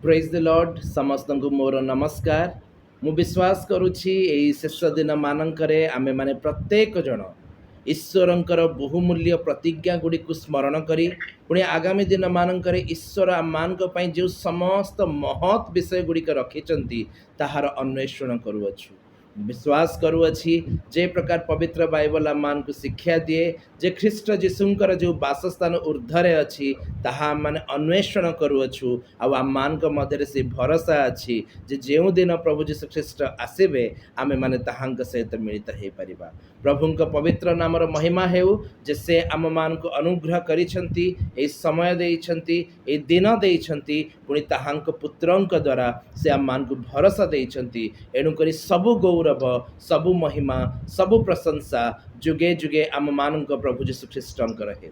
Praise the Lord समस्त को मोर नमस्कार। मु विश्वास करुछि एई शेष दिन मानकरे आमे माने प्रत्येक जन ईश्वरंकर बहुमूल्य प्रतिज्ञा गुड़ी को स्मरण करी पुणी आगामी दिन मानकरे ईश्वर आम मानक पई जो समस्त महत् विषय गुड़िक रखिचंती ताहार अन्वेषण करुअछु। विश्वास करुअछि जे प्रकार पवित्र बाइबल आम मान को शिक्षा दिए जे ख्रीष्ट जीशुंकर जो वासस्थान ऊर्ध्वरे अछि ताहा आम माने अन्वेषण करुअछु। आम मान मध्य से भरोसा अच्छी जे जो दिन प्रभु जीशु ख्रीष्ट आसबे आमे माने ताहांक सहित मिलित हो पारिबा। प्रभुंक पवित्र नामर महिमा हेउ जे से आम मान को अनुग्रह करिसेंती ए समय देइछंती ए दिन देइछंती पुणी ताहांक पुत्रंक द्वारा से आम मान को भरोसा देइछंती। एणु करी सबु गौरव सबु महिमा सबु प्रशंसा जुगे जुगे आम मानक प्रभु जीशु ख्रीष्टंकर हेउ।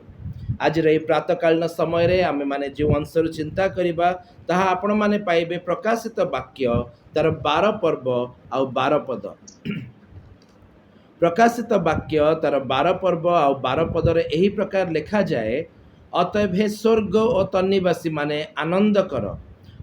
आज रे प्रातःकालीन समय रे आमे माने जो अंशर चिंता करिबा ताहा आपण माने पाइबे प्रकाशित वाक्य तार 12 पर्व आउ 12 पद। प्रकाशित वाक्य तार 12 पर्व आउ 12 पद रे एही प्रकार लिखा जाए, अतएव हे स्वर्ग और तन्निवासी माने आनंद कर,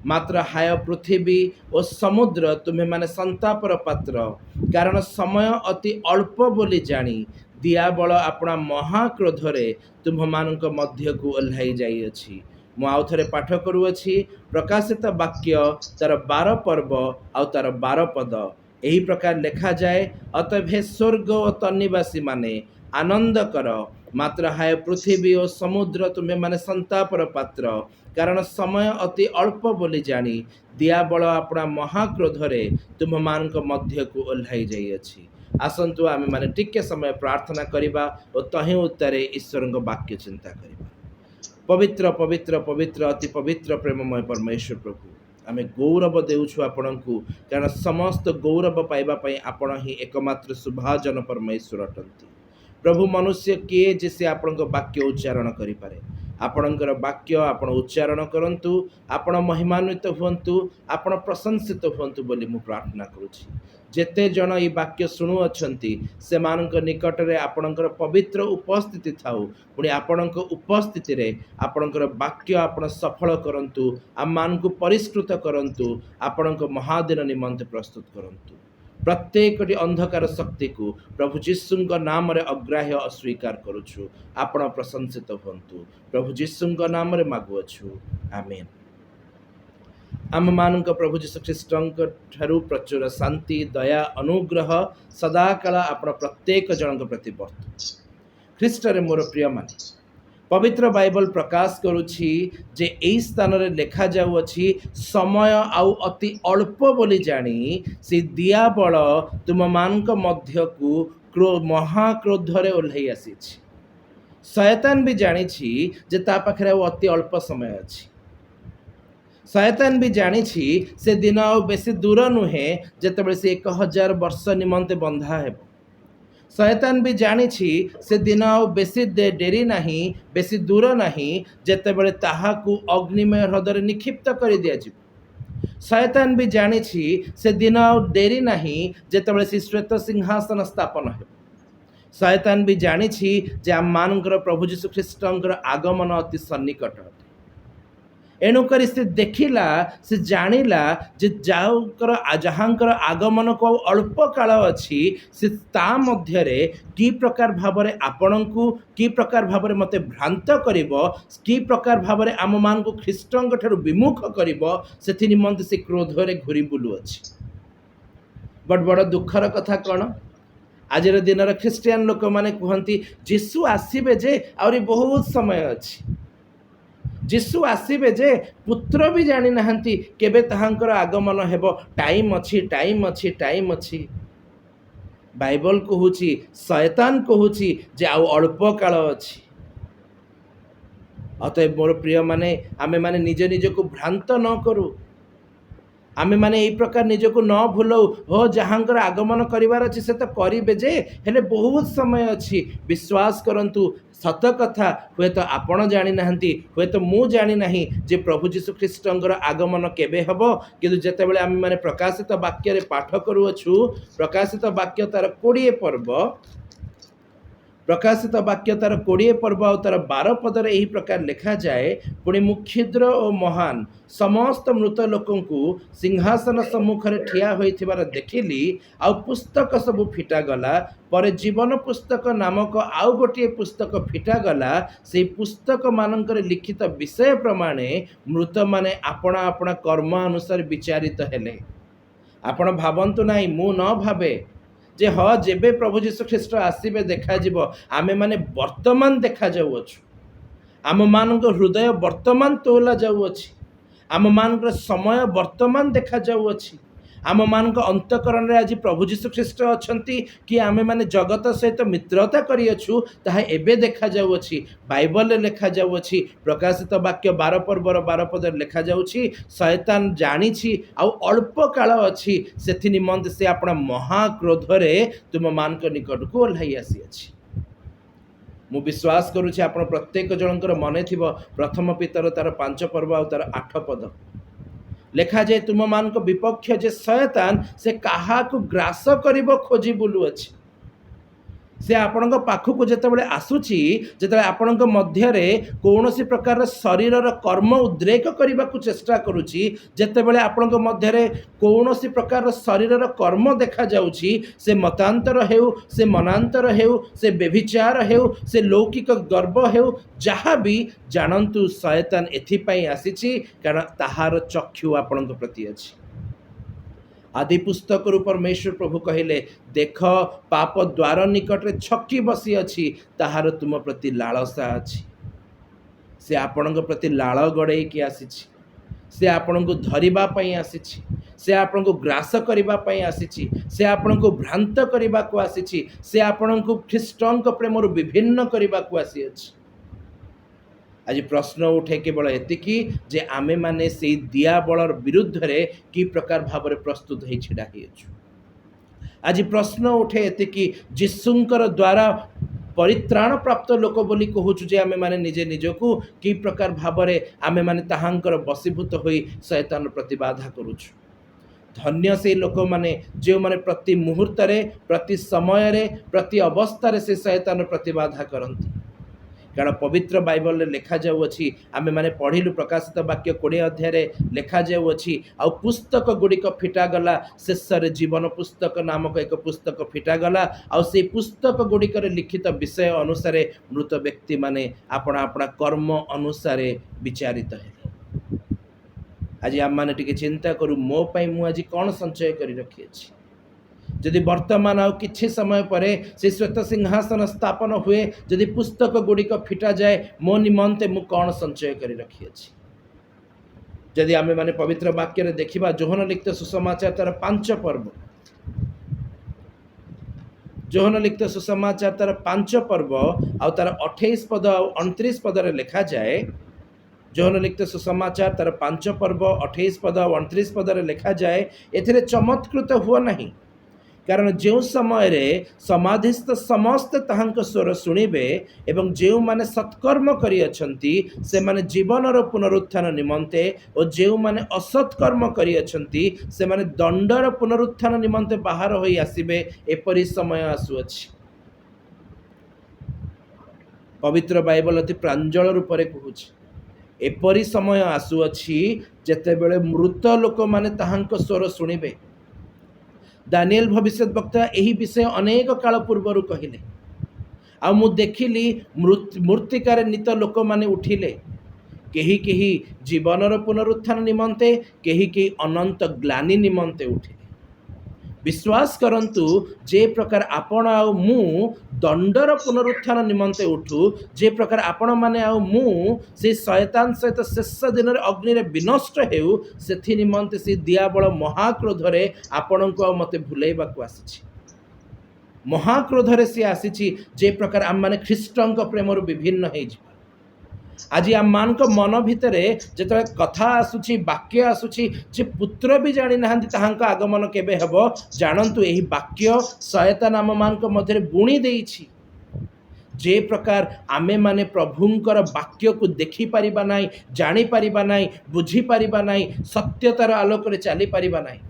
मात्र हाय पृथ्वी और समुद्र तुम्हें माने संतापर पात्र, कारण समय अति अल्प बोली जानी दियाबल अपना महाक्रोधरे तुम्ह मानक मध्य को ओह्लाई जाइअछि। मु आउ थरे पाठ करुअछि प्रकाशित वाक्य तार 12 पर्व आउ तार 12 पद। एही प्रकार लिखा जाए, अतएव हे स्वर्ग और तन्निवासी माने आनंद कर, मात्र हाय पृथ्वी और समुद्र तुम्हें माने संतापर पात्र, कारण समय अति अल्प बोली जानी दियाबल अपना महाक्रोधरे तुम मानक मध्य को ओह्लाई जाइअछि। आसंतु आमे माने टिके समय प्रार्थना करिबा और तहि उत्तरे ईश्वर वाक्य चिंता करिबा। पवित्र पवित्र पवित्र अति पवित्र प्रेममय परमेश्वर प्रभु, आमे गौरव देउछु आपणकु, कारण समस्त गौरव पाइबा पई आपण ही एकमात्र सुभाजन परमेश्वर अटंती। प्रभु मनुष्य किए जे से आपणक वाक्य उच्चारण करि पारे। आपणकर वाक्य आपण उच्चारण करंतु, आपण महिमान्वित हुंतु, आपण प्रशंसित हुंतु बोली मु प्रार्थना करुछि। जेते जन ई वाक्य शुणु अछंती से मानक निकट रे आपणकर पवित्र उपस्थिति थाउ, पुणी आपणक उपस्थिति रे आपणकर वाक्य आपण सफल करंतु, आम मानकु परिष्कृत करंतु, आपणक महादिन निमंते प्रस्तुत करंतु। प्रत्येक अंधकार शक्ति को प्रभु जीशुंक नाम रे अग्राह्य अस्वीकार करुछु। आपण प्रशंसित हुंतु, प्रभु जीशुंक नाम रे मागुअछु, आमेन। आम मानक प्रभु जीशु ख्रीष्टंक ठारू प्रचुर शांति दया अनुग्रह सदाकाल आपण प्रत्येक जनक प्रति वर्तु। ख्रीष्ट रे मोर प्रिय माने पवित्र बाइबल प्रकाश करुछि जे एई स्थान रे लेखा जाउअछि, समय आउ अति अल्प बोली जानी से दियाबल तुम मानक मध्य को महाक्रोधरे ओह्लाई आसीछि। शैतान भी जानिछि जे ता पाखरे अति अल्प समय अछि। शैतान भी जानिछि से दिन आउ बेसी दूर नुहे जेतेबेले से 1000 वर्ष निमंते बंधा हेबो। शैतान भी जानिछि से दिन आउ बेसी डेरी नहीं बेसी दूर नहीं जेतेबेले ताहाकू अग्निमय ह्रदरे निक्षिप्त कर दिया जिवो। शैतान भी जानिछि से दिन आउ डेरी नहीं जेतेबेले से श्वेत सिंहासन स्थापन हेबो। शैतान भी जानिछि जे आम मानकर प्रभु जीशु ख्रीष्टंकर आगमन अति सन्निकट अटे। एणुकर से देखिला से जानिला जे जहाँकर आगमन को अल्प काल अच्छी से ता मध्यरे की प्रकार भावरे आपणकू की प्रकार भावरे मते भ्रांत करिबो, की प्रकार भावरे आम मान को ख्रीष्टंक ठारू विमुख करिबो, सेथि निमंते से क्रोधरे घुरी बुलु अछि। बड़ दुखर कथा कौन, आज दिन ख्रीस्टियान लोक माने कहती जीशु आसीबे जे आउरी बहुत समय अछि। जीशु आसीबे जे पुत्र भी जानी नाहंती केबे ताहांकर आगमन हेबो। टाइम अछि टाइम अछि टाइम अछि। बाइबल कहूची, शैतान कहूची जे आउ अल्प काल अछि। अतएव मोर प्रिय माने आमे माने निज निज को भ्रांत न करू। आमे माने एई प्रकार निजको न भूलौ, हो जहाँकर आगमन करिवार अछि से तो करिबे जे, हेले बहुत समय अछि। विश्वास करंतु, सत कथा हुए तो आपण जानी नाहंती, हुए तो मु जानी नाही जे प्रभु जीशु ख्रीष्टंकर आगमन केबे हबो। किंतु जेतेबेले आमे माने प्रकाशित वाक्य रे पाठ करूअछु, प्रकाशित वाक्य तार 20 पर्व प्रकाशित वाक्य तार 20 पर्व और तार 12 पदर यही प्रकार लिखा जाए, पुणी मु क्षुद्र और महान समस्त मृत लोकों को सिंहासन सम्मुख में ठिया होइथिबार देखिली। आउ पुस्तक सब फिटा गला पर जीवन पुस्तक नामक आउ गोटे पुस्तक फिटा गला। से पुस्तक मानकर लिखित विषय प्रमाणे मृत माने अपना अपना कर्म अनुसार विचारित हेले। आपण भावंतु नाही, मु न भावे जे हाँ जेबे प्रभु जीशु ख्रीष्ट आसबे देखा आमे माने वर्तमान देखा जाउअछु, आम मान हृदय वर्तमान तोला जाउअछि, आम मान समय वर्तमान देखा जाउअछि, आम मान अंतकरण रे आज प्रभु जीशु ख्रीष्ट अछंती कि आमे माने जगत सहित मित्रता करियछु ताहा एबे देखा जाउअछि। बाइबल रे लिखा जाउअछि, प्रकाशित वाक्य 12 पर्वर 12 पद लिखा जाउछि, शैतान जानिछि आउ अल्प काल अछि सेथि निमंते से अपना महाक्रोध रे तुम मान को निकट को ओल्हाई आसी अछि। मु विश्वास करुछि आपण प्रत्येक जनकर मने थिबो प्रथम पितर तार 5 पर्व और तार 8 पद लिखा जाए, तुम मान को विपक्ष जे शैतान से कहा को ग्रास करिबो खोजी बुलु अछि। से आपण पाखक जितेबाला आसूची जिते आपण मध्य कौन प्रकार शरीर कर्म उद्रेक करने को चेष्टा करुच्ची, जितेबाला आपण मध्य कौन प्रकार शरीर कर्म देखा जाउची, से मतांतर हेउ, से मनांतर हेउ, से व्यभिचार हेउ, से लौकिक गर्व हेउ, जहाँ भी जानतु शैतान एथिपाई आसीची कारण ताहार चक्षु आपण प्रति अछि। आदि पुस्तक परमेश्वर प्रभु कहले, देख पाप द्वार निकट रे छकी बसी अछि, ताहार तुम प्रति लालसा अछि। से आपण प्रति लाल गड़े कि आसीछि, से आपण को धरिबा पई आसीछि, से आपण को ग्रास करिबा पई आसीछि, से आपण को भ्रांत करिबा को आसीछि, से आपण को ख्रीष्टଙ୍କ प्रेमरु विभिन्न करिबा को आसी अछि। आज प्रश्न उठे केवल एतिकी जे आमे माने से दिया बलर विरुद्ध रे कि प्रकार भाव प्रस्तुत हो छिड़ा होइछु। आज प्रश्न उठे एतिकी जीशुंकर द्वारा परित्राण प्राप्त लोक बोली कहूछु जे आमे माने निजे निजको कि प्रकार भाव आमे माने ताहांकर बसीभूत होई शैतान प्रतिबाधा करूछु। धन्य से लोक माने जो माने प्रति मुहूर्त रे, प्रति समय रे, प्रति अवस्था रे से शैतान प्रतिबाधा करंती। कारण पवित्र बाइबल रे लिखा जाउअछि, आमे माने पढ़िलु प्रकाशित वाक्य 20 अध्याय रे लिखा जाउअछि, आ पुस्तक गुड़िक फिटा गला, शेष रे जीवन पुस्तक नामक एक पुस्तक फिटा गला, आ से पुस्तक गुड़िक लिखित विषय अनुसार मृत व्यक्ति माने अपना अपना कर्म अनुसार विचारित हेले। आज आम माने टिके चिंता करू, मो पई मु आज कौन संचय करी रखी अछि। जदि वर्तमान आउ किछि समय परे से श्वेत सिंहासन स्थापन हुए, जदि पुस्तक गुड़िक फिटा जाए, मो निमंते मु कौन संचय करी रखी अछि। जदि आमे माने पवित्र वाक्य रे देखिबा, जोहन लिखित सुसमाचार तार 5 पर्व, जोहन लिखित सुसमाचार तार 5 पर्व आउ तार 28 पद और 29 पद रे लिखा जाए। जोहन लिखित सुसमाचार तार 5 पर्व 28 पद और 29 पद रे लिखा जाए, एथिरे चमत्कृत हुआ नहीं, कारण जो समय रे समाधिस्थ समस्त ताहांक स्वर शुणिबे एवं जो माने सत्कर्म करी अछंती से माने जीवनर पुनरुत्थान निमंते, और जो माने असत्कर्म करी अछंती से माने दंडर पुनरुत्थान निमंते बाहर होई आसीबे, एपरि समय आसुअछि। पवित्र बाइबल अति प्रांजल रूप रे कहूछि, एपरि समय आसुअछि जेतेबेले मृत लोक माने ताहांक स्वर शुणिबे। दानिएल भविष्यत वक्ता यही विषय अनेक काल पूर्वर कहले, आ मु देखिली मूर्तिकार नित लोक माने उठिले, केही केही जीवनर पुनरुत्थान निमंते, केही केही अनंत ग्लानि निमंते उठिले। विश्वास करंतु जे प्रकार आपण आउ मु दंडर पुनरुत्थान निमंते उठू, जे प्रकार आपण माने आउ मु से शैतान सहित शेष दिन अग्नि रे विनष्ट हेउ, सेथि निमंते से दियाबल महाक्रोध रे आपण को मते भुलेबा को आसीछि। महाक्रोध रे से आसीछि, जे प्रकार आम माने ख्रीष्टଙ୍କ प्रेमरु विभिन्न हेइ। आज आम मान मन भितर जिते कथा आसुची, वाक्य आसुची, जे पुत्र भी जानी नाहंती ताहांक आगमन केबे हेबो, जानंतु एही वाक्य शयतान आम मान मध्य बुणी देइछि। जे प्रकार आमे माने प्रभुंकर वाक्य को देखि परिबा नाही, जानी परिबा नाही, बुझी परिबा नाही, सत्यतार आलोक रे चली परिबा नाही।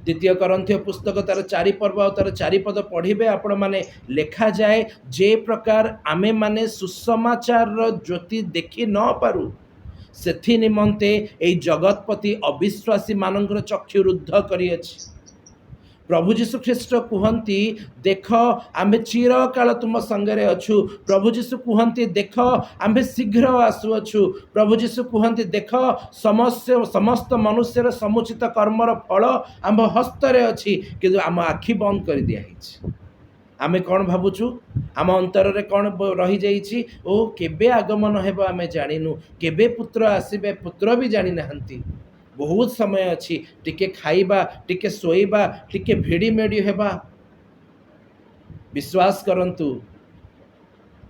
द्वितीय करंथीय पुस्तक तार 4 पर्व और तार 4 पद पढ़िबे आपण माने लेखा जाए जे प्रकार आमे माने सुसमाचार रो ज्योति देखि न पारू सेथि निमंते एई जगतपति अविश्वासी मानकर चक्षु रुद्ध करिअछि। प्रभु जीशु ख्रीष्ट कहती देख आम्भे चिर काल तुम संगे अच्छु। प्रभु जीशु कहती देख आम्भे शीघ्र आसुअछु। प्रभु जीशु कहती देख समस्त मनुष्यर समुचित कर्मर फल आम हस्तरे अच्छी किंतु आम आखि बंद कर दिया आमे कौन भावुचु आम अंतर रे कौन रही जाइछि ओ केबे आगमन हेबो आमे जानिनु केबे पुत्र आसीबे पुत्र भी जानि नाहंती। बहुत समय अच्छी टिके खाइबा टिके सोइबा टिके भिड़ी मेड़ी हेबा। विश्वास करंतु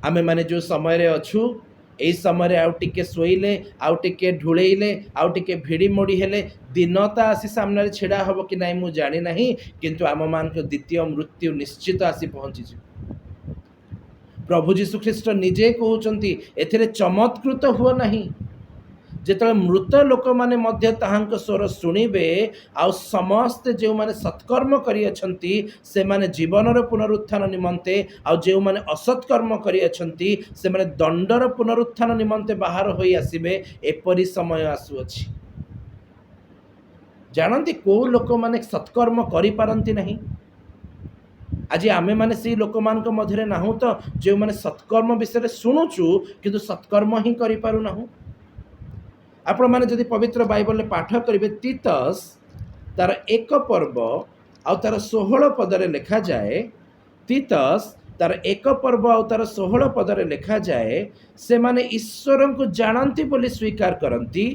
आमे माने जो समय रे अच्छु एई समय आउ टिके सोइले आउ टिके ढुळेइले आउ टिके भिड़ी मोड़ी हेले दिनता आसी सामने रे छेड़ा हबो कि नाही मु जानि नाही किंतु आम मान को द्वितीय मृत्यु निश्चित आसी पहुंची। प्रभु जीशु ख्रीष्ट निजे कहउचंती एथिरे चमत्कृत हुआ नहीं। जेतले मृत लोक माने मध्य ताहांक स्वर सुनिबे आउ समस्त जो माने सत्कर्म करि अछंती से माने जीवनर पुनरुत्थान निमंते आउ जे माने असत्कर्म करि अछंती से माने दंडर पुनरुत्थान निमंते बाहर होई आसीबे एपरि समय आसुअछि। जानंती को लोक माने सत्कर्म करि पारंती नहीं। आज आमे माने से लोक मान को मध्यरे नाहु तो जे माने सत्कर्म विषय शुणुचु किंतु सत्कर्म ही करि पारु नाहु। आपण माने जदि पवित्र बाइबल में पाठ करेंगे तीतस तार 1 पर्व आउ तार 16 पदरे लिखा जाए। तीतस तार 1 पर्व आउ तार 16 पदरे लिखा जाए से माने ईश्वर को जानती बोली स्वीकार करती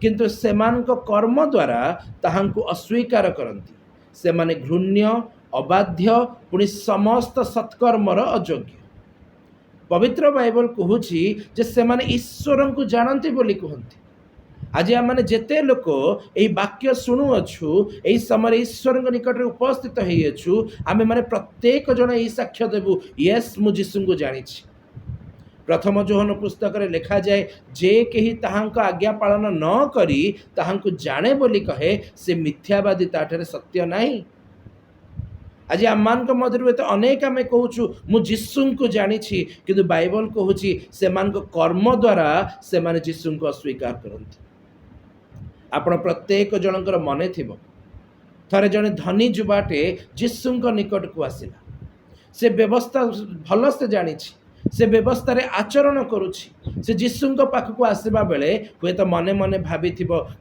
किंतु सेमान को कर्म द्वारा ताहांको अस्वीकार करती। से माने घृण्य अबाध्य पुनि समस्त सत्कर्मर अयोग्य। पवित्र बाइबल कहूची जे से माने ईश्वर को जानती बोली कहती। आज आम मैंने जेते लोक यही वाक्य शुणुअछु यही समय ईश्वर निकट उपस्थित होइछु आमे माने प्रत्येक जन यही साक्ष्य देबु यस मु जीशु को जानी। प्रथम जोहन पुस्तक रे लिखा जाए जे केही ताहांको आज्ञा पालन न करी ताहांको जाने बोली कहे से मिथ्यावादी ताठरे सत्य नहीं। आज आम मान मध्य तो अनेक आम कहूँ मु जीशु को जानी किंतु बाइबल कहूँ से कर्म द्वारा से माने जीशु को अस्वीकार करती। आपण प्रत्येक जनकर मने थिबो थरे जने धनी जुबाटे जीशु निकट को आसिला। से व्यवस्था भल से जानी से व्यवस्था रे आचरण करुछि। से जीशु पाख को आसवा बेले हुए तो मने मने भाभी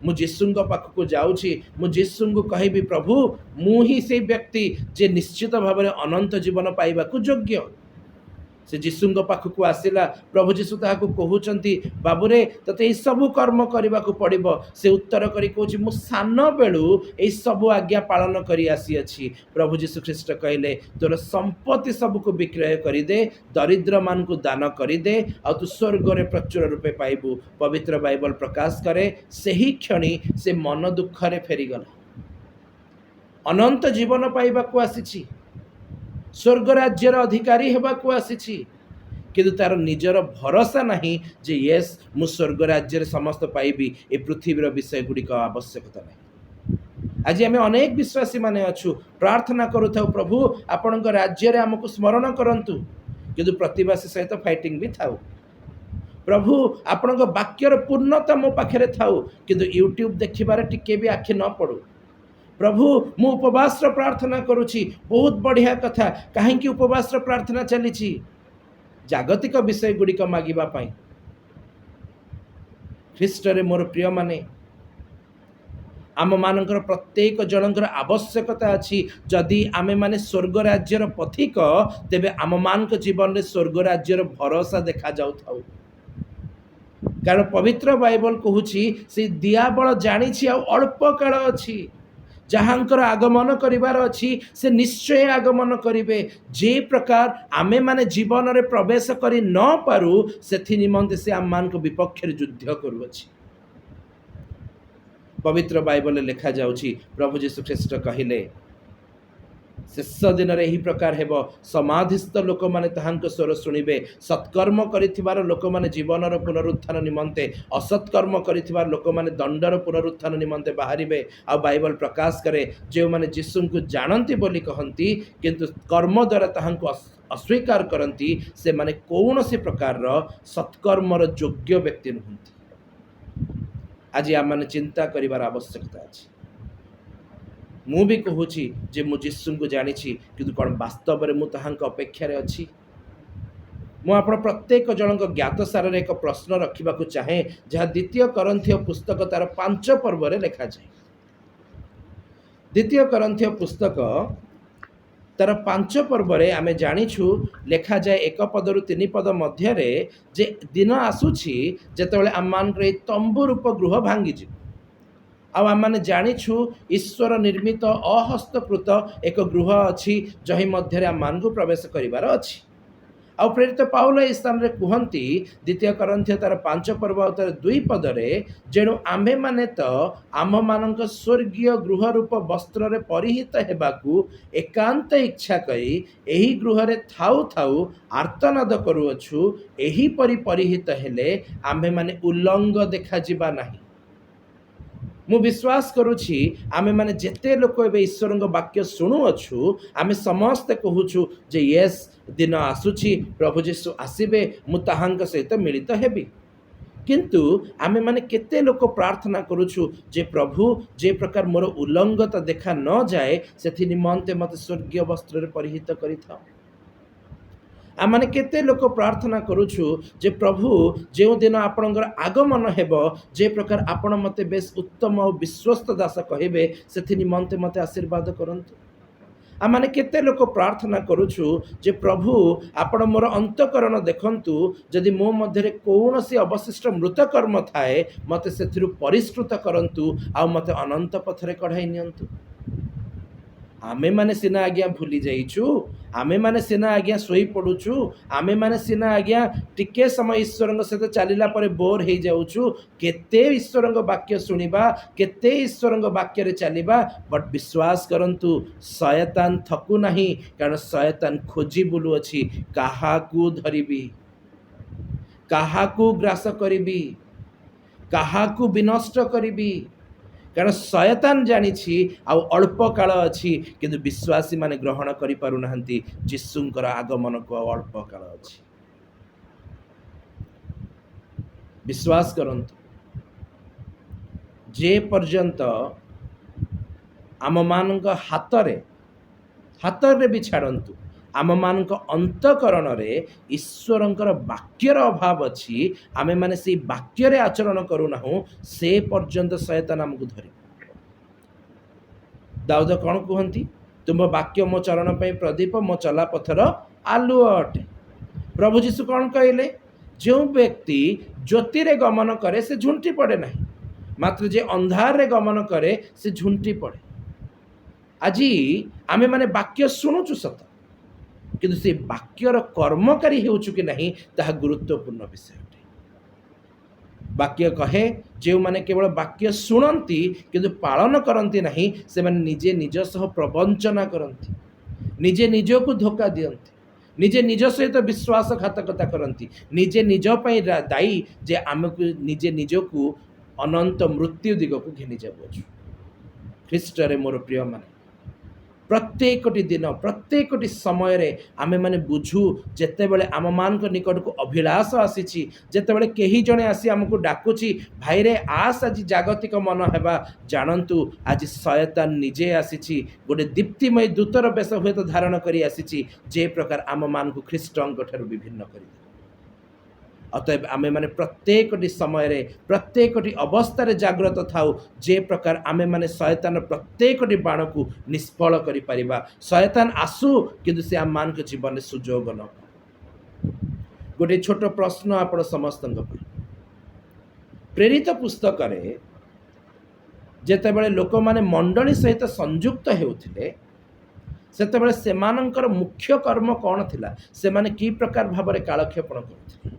मु जीशु पाख को जाऊँगी मु जीशु को कहबी प्रभु मु ही से व्यक्ति जे निश्चित भाव में अनंत जीवन पाइबा को योग्य। से जीशु पाख को आसिला प्रभु जीशु ताहाको कहउचंती बाबूरे तते ए सब कर्म करने को पड़िबो। से उत्तर करी कहउची मु सान बेलू ए सब आज्ञा पालन करी आसी अछि। प्रभु जीशु ख्रीष्ट कहले तोर संपत्ति सब को विक्रय करी दे दरिद्र मान को दान करी दे आ तू स्वर्ग रे प्रचुर रूपे पाइबू। पवित्र बाइबल प्रकाश करे सही क्षणी से मन दुख रे फेरी गला अनंत जीवन पाइबा को आसीछि स्वर्ग राज्यर अधिकारी हेबा को आसीछि किंतु तार निजर भरोसा नहीं जे यस मु स्वर्ग राज्य समस्त पाइबी ए पृथ्वीर विषय गुड़िक आवश्यकता नहीं। आज आम अनेक विश्वासी माने अच्छु प्रार्थना करूँ प्रभु आपण राज्य रे आमको स्मरण करंतु किंतु प्रतिवासी सहित फाइटिंग भी थाउ। प्रभु आपण वाक्यर पूर्णता मो पाखे थाउ किंतु यूट्यूब देखिबार टिके भी आखि न पड़ू। प्रभु मु उपवास प्रार्थना करुछि बहुत बढ़िया कथा कहीं उपवास प्रार्थना चली जागतिक विषय गुड़िक मागिबा पाई। ख्रीष्ट रे मोर प्रिय माने आम मानकर प्रत्येक जनकर आवश्यकता अच्छी जदि आमे माने स्वर्ग राज्यर पथिक तेबे आम मान जीवन में स्वर्ग राज्यर भरोसा देखा जाऊ थाउ। कारण पवित्र बाइबल कहूची से दियाबल जानी अल्प काल अच्छी जहाँकर आगमन करिवार अच्छी से निश्चय आगमन करिवे। जे प्रकार आमे माने जीवन रे प्रवेश करि न पारू सेथि निमंते से आम मान को विपक्ष युद्ध करुअछि। पवित्र बाइबल लिखा जाउछि प्रभु जीशु ख्रीष्ट कहिले शेष दिन में यही प्रकार हेब समाधिस्थ लोक मैंने स्वर शुणिबे सत्कर्म कर लोक मैंने जीवन पुनरुत्थान निमंते असत्कर्म कर लोक मैंने दंडर पुनरुत्थान निमंते बाहर आ बाइबल प्रकाश करे जो मैंने जीशु को जानती बोली कहती किंतु कर्म द्वारा ताहांको अस्वीकार करती से माने कौन सी प्रकार सत्कर्मर योग्य व्यक्ति नुहति। आज आम मैंने चिंता करिवार आवश्यकता अछि। मु भी कहूची जे मु जीशु को जानी किंतु कौन वास्तव में मुझे अपेक्षार अच्छी। मु आपण प्रत्येक जनक ज्ञातसार एक प्रश्न रखा चाहे जहाँ द्वितीय करंथीय पुस्तक तार 5 पर्व लिखा जाए। द्वितीय करंथीय पुस्तक तार 5 पर्व आम जाचु लिखा जाए 1 पदरु 3 पद मध्य जे दिन आसूची जेतेबेले आम मानकर तंबू रूप गृह भांगी आम मैंने जाचु ईश्वर निर्मित अहस्तकृत एक गृह अच्छी जही मध्य आम मान को प्रवेश करिवार अच्छी। आ प्रेरित पाउल इस स्थान में कहती द्वितीय करंथीय तार 5 पर्व तार 2 पदरे जेणु आम्भे माने तो आम मानक स्वर्गीय गृह रूप वस्त्र रे परिहित हेबाकू एकांत इच्छा करी एही गृह रे थाउ थाउ आर्तनाद करूअछु एही परि परिहित हेले आम्भे माने उल्लंघ देखा जिबा नाही। मु विश्वास करुछि आमे माने जेते लोक एबे ईश्वर वाक्य शुणुअछु आमे समस्त कहूछु जे यस दिन आसुछि प्रभु जीशु आसीबे मु ताहांक सहित मिलित हेबी। किंतु आमे माने केते लोक प्रार्थना करुछु जे प्रभु जे प्रकार मोर उल्लंघता देखा न जाए सेथि निमंते मते स्वर्गीय वस्त्र रे परिहित करिथाओ। आम मैंने केते लोक प्रार्थना करुछु जे प्रभु जो दिन आपणकर आगमन हेब जे प्रकार आपण मते बेस उत्तम और विश्वस्त दास कहे से निमंते मते आशीर्वाद करंतु। आम मैंने केते लोक प्रार्थना करुछु जे प्रभु आपण मोर अंतकरण देखंतु जदि मो मध्य कौन सी अवशिष्ट मृतकर्म थाए मते सेथिरु परिष्कृत करंतु आ मते अनंत पथरे कढ़ाई नियंतु। आमे माने सिना आज्ञा भूली जाइछु आमे माने सिना आज्ञा सोई पड़ुछु आमे माने सिना आज्ञा टिके समय ईश्वर सहित चलला पर बोर हो जाऊछु केते ईश्वर वाक्य सुनिबा केते ईश्वर वाक्य रे चलिबा बट विश्वास करंतु शयतान थकु नहीं कारण शयतान खोजी बुलु अछि काहाकू धरिबी काहाकू ग्रास करिबी काहाकू विनष्ट करिबी कारण शयतान जानी आउ अल्प काल अच्छी किंतु विश्वासी माने ग्रहण करि पारु नाहंती जीशुंकर आगमन को अल्प काल अच्छी। विश्वास करंतु जे पर्यंत आम मानक हाथ रे भी छाड़ंतु आम मानक अंतकरण रे ईश्वरंकर वाक्यर अभाव अच्छी आमे माने से वाक्य रे आचरण करूना से पर्यंत शयतान आमको धरे। दाऊद कौन कहती तुम वाक्य मो चरण पे प्रदीप मो चला पथर आलुओ अटे। प्रभु जीशु कौन कहले जो व्यक्ति ज्योति रे गमन करे से झुंटी पड़े नहीं मात्र जे अंधार रे गमन करे से झुंटी पड़े। आज आमे माने वाक्य शुणुचु सत किंतु से वाक्यर कर्मकारी होउछु कि नहीं ताहा गुरुत्वपूर्ण विषय अटे। वाक्य कहे जो माने केवल वाक्य शुणती किंतु पालन करती नहीं से माने निजे निज सह प्रवंचना करती निजे निज को धोखा दियंती निजे निज सहित विश्वासघातकता करती निजे निज पई दायी जे आमको निजे निज को अनंत मृत्यु दिग को घिनी जाउछु। ख्रीष्ट रे मोर प्रिय माने प्रत्येकटी दिन प्रत्येकटी समय रे आमे माने बुझू जेतेबेले आम मान निकट को अभिलाष आसी जेतेबेले केही जणे आसी आमको डाकुची भाई रे आस आज जागतिक मन हेबा जानंतु आज शयतान निजे आसी गोटे दीप्तिमय दूतर बेश हुए तो धारण करी आसी जे प्रकार आम मान को ख्रीष्टंक ठारू विभिन्न करी। अतएव आमे माने प्रत्येकटी समय रे प्रत्येकटी अवस्था रे जाग्रत थाउ जे प्रकार आमे माने शयतान प्रत्येकटी बाण को निष्फल करि परिबा। शयतान आसु किंतु से आम मान के जीवन में सुजोग न। गोटे छोट प्रश्न आपण समस्त प्रेरित पुस्तक रे जेतेबेले लोक माने मंडली सहित संयुक्त हेउथिले सेतेबेले सेमानंकर मुख्य कर्म कौन थिला से माने की प्रकार भाव में कालक्षेपण करथिले।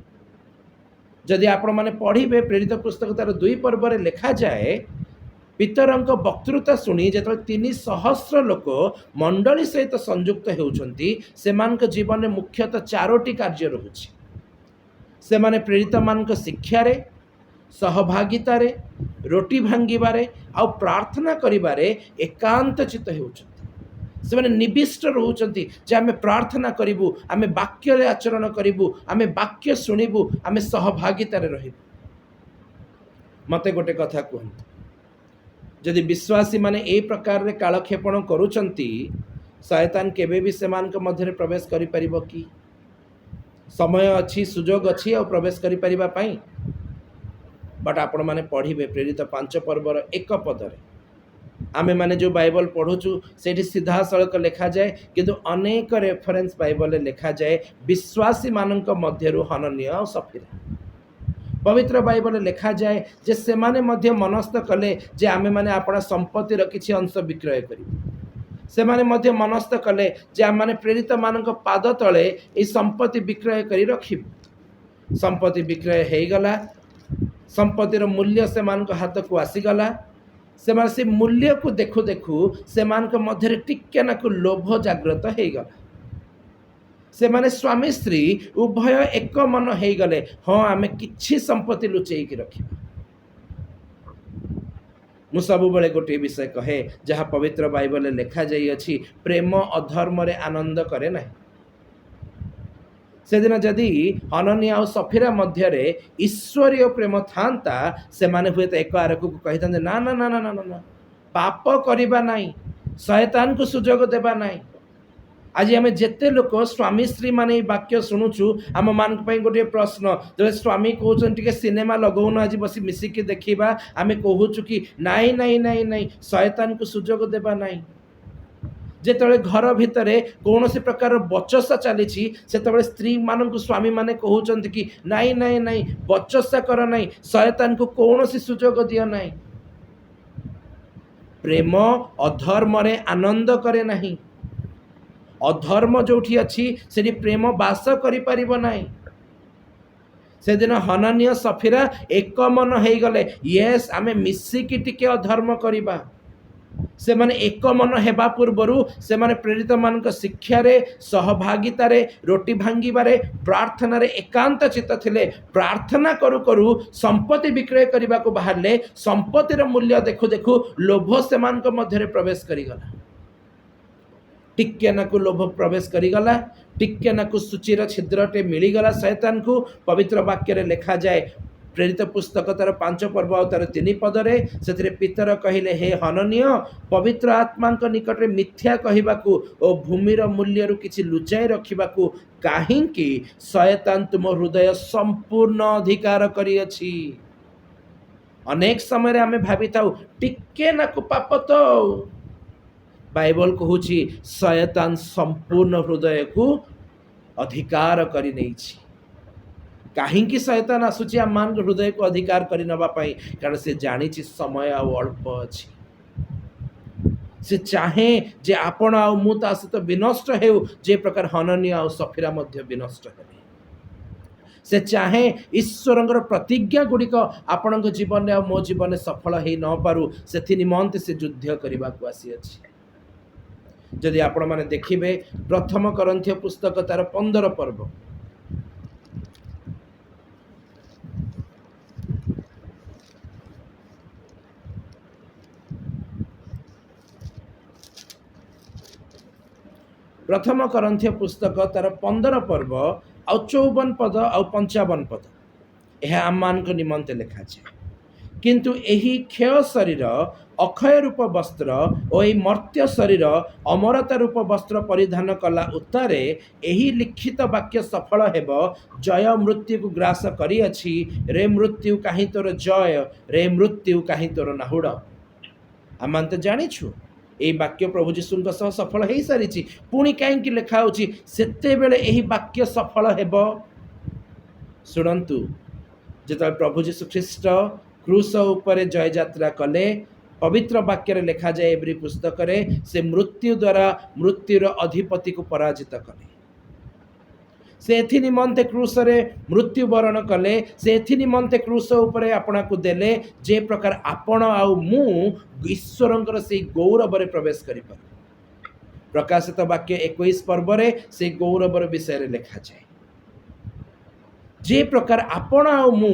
जदि आपण माने पढ़िबे प्रेरित पुस्तक तार 2 पर्व रे लिखा जाए ପିତରଙ୍କ ବକ୍ତୃତା ଶୁଣି ଯେତେବେଳେ 3,000 ଲୋକ ମଣ୍ଡଳୀ ସହିତ ସଂଯୁକ୍ତ ହେଉଛନ୍ତି, ସେମାନଙ୍କ ଜୀବନରେ ମୁଖ୍ୟତଃ 4ଟି କାର୍ଯ୍ୟ ରହୁଛି। ସେମାନେ ପ୍ରେରିତମାନଙ୍କ ଶିକ୍ଷାରେ, ସହଭାଗିତାରେ, ରୋଟି ଭାଙ୍ଗିବାରେ ଆଉ ପ୍ରାର୍ଥନା କରିବାରେ ଏକାନ୍ତ ଚିତ୍ତ ହେଉଛନ୍ତି। ସେମାନେ ନିବିଷ୍ଟ ରହୁଛନ୍ତି ଯେ ଆମେ ପ୍ରାର୍ଥନା କରିବୁ, ଆମେ ବାକ୍ୟରେ ଆଚରଣ କରିବୁ, ଆମେ ବାକ୍ୟ ଶୁଣିବୁ, ଆମେ ସହଭାଗିତାରେ ରହିବୁ। ମୋତେ ଗୋଟେ କଥା କୁହନ୍ତୁ, ଯଦି ବିଶ୍ୱାସୀମାନେ ଏହି ପ୍ରକାରରେ କାଳକ୍ଷେପଣ କରୁଛନ୍ତି, ଶୟତାନ କେବେ ବି ସେମାନଙ୍କ ମଧ୍ୟରେ ପ୍ରବେଶ କରିପାରିବ କି? ସମୟ ଅଛି, ସୁଯୋଗ ଅଛି ଆଉ ପ୍ରବେଶ କରିପାରିବା ପାଇଁ। ବଟ୍ ଆପଣମାନେ ପଢ଼ିବେ ପ୍ରେରିତ 5 ପର୍ବର 1 ପଦରେ, ଆମେମାନେ ଯେଉଁ ବାଇବଲ ପଢ଼ୁଛୁ ସେଇଠି ସିଧାସଳଖ ଲେଖାଯାଏ, କିନ୍ତୁ ଅନେକ ରେଫରେନ୍ସ ବାଇବଲରେ ଲେଖାଯାଏ ବିଶ୍ୱାସୀମାନଙ୍କ ମଧ୍ୟରୁ ହନନୀୟ ଆଉ ସଫିରା। ପବିତ୍ର ବାଇବଲରେ ଲେଖାଯାଏ ଯେ ସେମାନେ ମଧ୍ୟ ମନସ୍ଥ କଲେ ଯେ ଆମେମାନେ ଆପଣା ସମ୍ପତ୍ତିର କିଛି ଅଂଶ ବିକ୍ରୟ କରିବୁ। ସେମାନେ ମଧ୍ୟ ମନସ୍ଥ କଲେ ଯେ ଆମମାନେ ପ୍ରେରିତମାନଙ୍କ ପାଦ ତଳେ ଏହି ସମ୍ପତ୍ତି ବିକ୍ରୟ କରି ରଖିବୁ। ସମ୍ପତ୍ତି ବିକ୍ରୟ ହେଇଗଲା, ସମ୍ପତ୍ତିର ମୂଲ୍ୟ ସେମାନଙ୍କ ହାତକୁ ଆସିଗଲା। ସେମାନେ ସେ ମୂଲ୍ୟକୁ ଦେଖୁ ଦେଖୁ ସେମାନଙ୍କ ମଧ୍ୟରେ ଟିକେ ନାକୁ ଲୋଭ ଜାଗ୍ରତ ହେଇଗଲା। ସେମାନେ ସ୍ୱାମୀ ସ୍ତ୍ରୀ ଉଭୟ ଏକ ମନ ହେଇଗଲେ, ହଁ ଆମେ କିଛି ସମ୍ପତ୍ତି ଲୁଚେଇକି ରଖିବା। ମୁଁ ସବୁବେଳେ ଗୋଟିଏ ବିଷୟ କହେ, ଯାହା ପବିତ୍ର ବାଇବଲରେ ଲେଖାଯାଇଅଛି, ପ୍ରେମ ଅଧର୍ମରେ ଆନନ୍ଦ କରେ ନାହିଁ। ସେଦିନ ଯଦି ହନନୀୟ ଆଉ ସଫିରା ମଧ୍ୟରେ ଈଶ୍ୱରୀୟ ପ୍ରେମ ଥାନ୍ତା, ସେମାନେ ହୁଏତ ଏକ ଆରକୁ କହିଥାନ୍ତେ ନା ନା ନା ନା ନା ନା, ପାପ କରିବା ନାହିଁ, ଶୟତାନକୁ ସୁଯୋଗ ଦେବା ନାହିଁ। ଆଜି ଆମେ ଯେତେ ଲୋକ ସ୍ୱାମୀ ସ୍ତ୍ରୀ ମାନେ ଏଇ ବାକ୍ୟ ଶୁଣୁଛୁ, ଆମମାନଙ୍କ ପାଇଁ ଗୋଟିଏ ପ୍ରଶ୍ନ, ଯେତେବେଳେ ସ୍ୱାମୀ କହୁଛନ୍ତି ଟିକେ ସିନେମା ଲଗାଉନ ଆଜି ବସି ମିଶିକି ଦେଖିବା, ଆମେ କହୁଛୁ କି ନାଇଁ ନାଇଁ ନାଇଁ ନାଇଁ, ଶୟତାନକୁ ସୁଯୋଗ ଦେବା ନାହିଁ। ଯେତେବେଳେ ଘର ଭିତରେ କୌଣସି ପ୍ରକାର ବଚସା ଚାଲିଛି, ସେତେବେଳେ ସ୍ତ୍ରୀମାନଙ୍କୁ ସ୍ୱାମୀମାନେ କହୁଛନ୍ତି କି ନାଇଁ ନାଇଁ ନାଇଁ, ବଚସା କର ନାହିଁ, ଶୟତାନକୁ କୌଣସି ସୁଯୋଗ ଦିଅ ନାହିଁ। ପ୍ରେମ ଅଧର୍ମରେ ଆନନ୍ଦ କରେ ନାହିଁ। ଅଧର୍ମ ଯୋଉଠି ଅଛି ସେଠି ପ୍ରେମ ବାସ କରିପାରିବ ନାହିଁ। ସେଦିନ ହନନୀୟ ସଫିରା ଏକ ମନ ହେଇଗଲେ, ୟେସ୍ ଆମେ ମିଶିକି ଟିକେ ଅଧର୍ମ କରିବା। ସେମାନେ ଏକ ମନ ହେବା ପୂର୍ବରୁ ସେମାନେ ପ୍ରେରିତମାନଙ୍କ ଶିକ୍ଷାରେ, ସହଭାଗିତାରେ, ରୋଟି ଭାଙ୍ଗିବାରେ, ପ୍ରାର୍ଥନାରେ ଏକାନ୍ତ ଚିତ୍ତ ଥିଲେ। ପ୍ରାର୍ଥନା କରୁ କରୁ ସମ୍ପତ୍ତି ବିକ୍ରୟ କରିବାକୁ ବାହାରିଲେ। ସମ୍ପତ୍ତିର ମୂଲ୍ୟ ଦେଖୁ ଦେଖୁ ଲୋଭ ସେମାନଙ୍କ ମଧ୍ୟରେ ପ୍ରବେଶ କରିଗଲା। ଟିକେ ନାକୁ ଲୋଭ ପ୍ରବେଶ କରିଗଲା, ଟିକେ ନାକୁ ସୂଚିର ଛିଦ୍ରଟେ ମିଳିଗଲା ଶୟତାନକୁ। ପବିତ୍ର ବାକ୍ୟରେ ଲେଖାଯାଏ, ପ୍ରେରିତ ପୁସ୍ତକ ତାର 5 ପର୍ବ ଆଉ ତାର 3 ପଦରେ, ସେଥିରେ ପିତର କହିଲେ, ହେ ହନନୀୟ, ପବିତ୍ର ଆତ୍ମାଙ୍କ ନିକଟରେ ମିଥ୍ୟା କହିବାକୁ ଓ ଭୂମିର ମୂଲ୍ୟରୁ କିଛି ଲୁଚାଇ ରଖିବାକୁ କାହିଁକି ଶୟତାନ ତୁମ ହୃଦୟ ସମ୍ପୂର୍ଣ୍ଣ ଅଧିକାର କରିଅଛି। ଅନେକ ସମୟରେ ଆମେ ଭାବିଥାଉ ଟିକେ ନାକୁ ପାପ ତ, ବାଇବଲ କହୁଛି ଶୟତାନ ସମ୍ପୂର୍ଣ୍ଣ ହୃଦୟକୁ ଅଧିକାର କରି ନେଇଛି। କାହିଁକି ଶୟତାନ ଆସୁଛି ଆମମାନଙ୍କ ହୃଦୟକୁ ଅଧିକାର କରି ନେବା ପାଇଁ? କାରଣ ସେ ଜାଣିଛି ସମୟ ଆଉ ଅଳ୍ପ ଅଛି। ସେ ଚାହେଁ ଯେ ଆପଣ ଆଉ ମୁଁ ତା ସହିତ ବିନଷ୍ଟ ହେଉ, ଯେ ପ୍ରକାର ହନନୀୟ ଆଉ ସଫିରା ମଧ୍ୟ ବିନଷ୍ଟ ହେବେ। ସେ ଚାହେଁ ଈଶ୍ୱରଙ୍କର ପ୍ରତିଜ୍ଞା ଗୁଡ଼ିକ ଆପଣଙ୍କ ଜୀବନରେ ଆଉ ମୋ ଜୀବନରେ ସଫଳ ହେଇ ନ ପାରୁ, ସେଥି ନିମନ୍ତେ ସେ ଯୁଦ୍ଧ କରିବାକୁ ଆସିଅଛି। ଯଦି ଆପଣମାନେ ଦେଖିବେ ପ୍ରଥମ କରନ୍ଥୀୟ ପୁସ୍ତକ ତାର 15 ପର୍ବ, ପ୍ରଥମ କରନ୍ଥୀୟ ପୁସ୍ତକ ତାର 15 ପର୍ବ ଆଉ 54 ପଦ ଆଉ 55 ପଦ, ଏହା ଆମମାନଙ୍କ ନିମନ୍ତେ ଲେଖାଯାଏ। କିନ୍ତୁ ଏହି କ୍ଷୟ ଶରୀର ଅକ୍ଷୟ ରୂପ ବସ୍ତ୍ର ଓ ଏହି ମର୍ତ୍ତ୍ୟ ଶରୀର ଅମରତା ରୂପ ବସ୍ତ୍ର ପରିଧାନ କଲା ଉତ୍ତାରେ ଏହି ଲିଖିତ ବାକ୍ୟ ସଫଳ ହେବ, ଜୟ ମୃତ୍ୟୁକୁ ଗ୍ରାସ କରିଅଛି, ରେ ମୃତ୍ୟୁ କାହିଁ ତୋର ଜୟ, ରେ ମୃତ୍ୟୁ କାହିଁ ତୋର ନାହୁଡ଼। ଆମେ ତ ଜାଣିଛୁ ଏହି ବାକ୍ୟ ପ୍ରଭୁ ଯୀଶୁଙ୍କ ସହ ସଫଳ ହେଇସାରିଛି। ପୁଣି କାହିଁକି ଲେଖା ହେଉଛି ସେତେବେଳେ ଏହି ବାକ୍ୟ ସଫଳ ହେବ? ଶୁଣନ୍ତୁ, ଯେତେବେଳେ ପ୍ରଭୁ ଯୀଶୁ ଖ୍ରୀଷ୍ଟ କ୍ରୁଶ ଉପରେ ଜୟଯାତ୍ରା କଲେ, ପବିତ୍ର ବାକ୍ୟରେ ଲେଖାଯାଏ ଏବ୍ରୀ ପୁସ୍ତକରେ, ସେ ମୃତ୍ୟୁ ଦ୍ୱାରା ମୃତ୍ୟୁର ଅଧିପତିକୁ ପରାଜିତ କଲେ। से एथि निमंते क्रूसरे मृत्युवरण कले से एथि निमंते क्रूस उपरे आपणाकु देले जे प्रकार आपण आउ मु ईश्वरंकर से गौरव प्रवेश करि पार। प्रकाशित वाक्य 21 पर्व से गौरवर विषय लिखा जाए जे प्रकार आपण आउ मु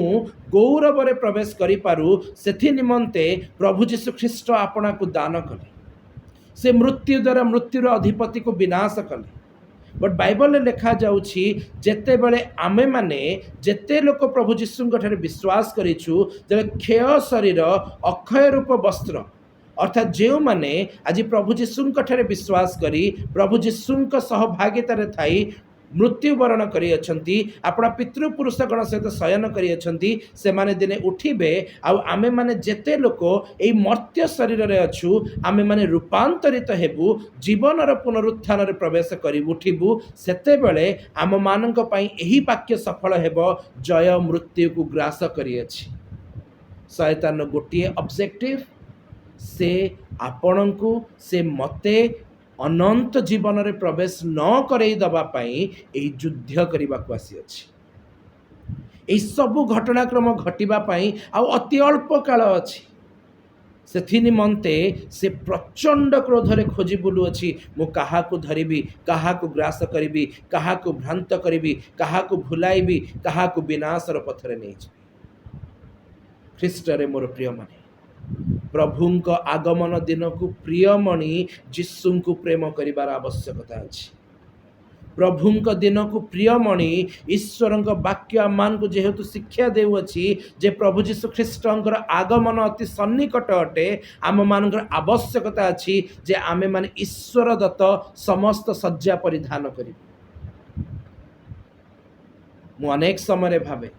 गौरव प्रवेश करि पारु सेथि निमंते प्रभु जीशु ख्रीष्ट आपणा को दान कले से मृत्यु द्वारा मृत्युर अधिपति को विनाश कले। बट बाइबल लिखा जाउछि जेते बेले आमे माने जेते लोक प्रभु जीशु ठारे विश्वास करिछु जे क्षय शरीर अक्षय रूप वस्त्र अर्थात जो माने आज प्रभु जीशु ठारे विश्वास करी प्रभु जीशु सहभागितार थाई मृत्युवरण करी अछंती अपना पितृपुरुष गण सहित शयन करी अछंती से माने दिने उठिबे आउ आमे माने जेते लोक एई मर्त्य शरीर रे अछु आमे माने रूपांतरित हेबु जीवनर पुनरुत्थान रे प्रवेश करी उठिबु सेते बेले आम मानक पई एही वाक्य सफल हेबो जय मृत्यु को ग्रास करी अछि। शैतान गोटिए ऑब्जेक्टिव से आपणको से मते अनंत जीवन रे प्रवेश न करई दबा पाई एही युद्ध करबा को आसी अछि। एही सब घटनाक्रम घटिबा पाई आउ अति अल्प काल अछि सेथि निमंते से प्रचंड क्रोध रे खोजी बुलु अछि मु काहा को धरिबी काहा को ग्रास करिबी काहा को भ्रांत करिबी काहा को भुलाइबी काहा को विनाश र पथरे नै छी। ख्रीष्ट रे मोर प्रिय माने प्रभु को आगमन दिन को प्रियमणि जीशु को प्रेम करिवार आवश्यकता अछि। प्रभु को दिन को प्रियमणि ईश्वर वाक्य मान को जेहेतु शिक्षा देउछि जे प्रभु जीशु ख्रीष्टंकर आगमन अति सन्निकट अटे आम मानकर आवश्यकता अछि जे आमे माने ईश्वर दत्त समस्त सज्जा परिधान करिबु। मु अनेक समय भावे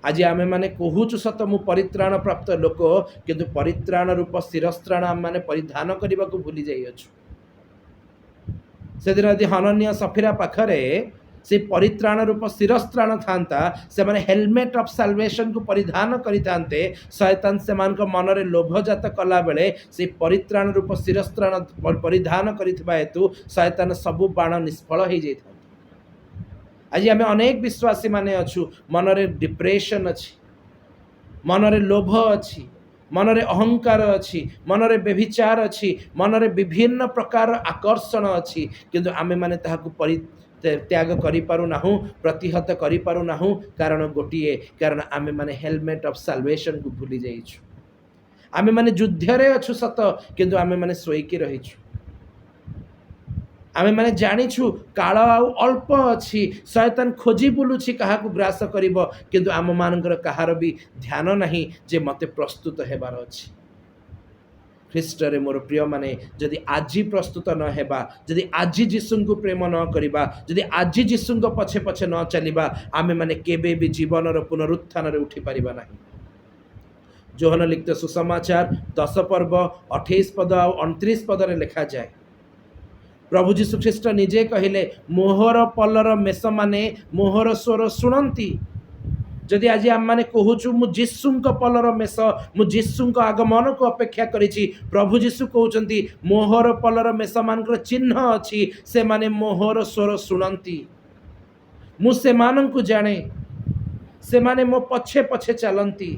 आज आमे माने कहूचु सत मु परित्राण प्राप्त लोक किंतु परित्राण रूप शिरस्त्राण आम माने परिधान करने को भूली जाइछु। से दिन यदि हनन्या सफीरा पाखरे से परित्राण रूप शिरस्त्राण था से माने हेलमेट ऑफ साल्वेशन को परिधान करितांते शैतान से मान को मन रे लोभजात कला बेले से परित्राण रूप शिरस्त्राण परिधान करितबा हेतु शैतान सबु बाण निष्फल हो जाता। आज आम अनेक विश्वासी माने अच्छु मनरे डिप्रेशन अच्छी मनरे लोभ अच्छी मनरे अहंकार अच्छी मनरे व्यभिचार अच्छी मनरे विभिन्न प्रकार आकर्षण अच्छी किंतु आमे माने ताहाकु परित्याग करि पारु नाहु प्रतिहत करि पारु नाहु कारण गोटिए कारण आमे माने हेलमेट ऑफ साल्वेशन को भूली जाइछु। आमे माने युद्ध रे अच्छु सत किंतु आमे माने सोईकी रहिछु। आमे माने जानिछु काल आउ अल्प अछि शैतान खोजी बुलुछि काहा को ग्रास करिवो किंतु आम मानकर कहार भी ध्यान नहीं जे मते प्रस्तुत हेबार अछि। ख्रीष्ट रे मोर प्रिय माने जदि आजी प्रस्तुत न हेबा जदि आजी जीशु को प्रेम न करिबा जदि आजी जीशु को पछे पछे न चलिबा आमे माने केबे भी जीवन रो पुनरुत्थान रे उठी परिबा नाही। जोहन लिखित सुसमाचार 10 पर्व 28 पद और 29 पद रे लिखा जाए प्रभु जीशु ख्रीष्ट निजे कहिले मोहर पलर मेष माने मोहर स्वर शुणती। जदि आज आम मैंने कहूँ मु जीशु पलर मेष मु जीशु आगमन को अपेक्षा करिछि प्रभु जीशु कहते मोहर पलर मेष मान चिन्ह अच्छी से माने मोहर स्वर शुणती मु से मानंकु जाने से माने मो पछे पछे चलती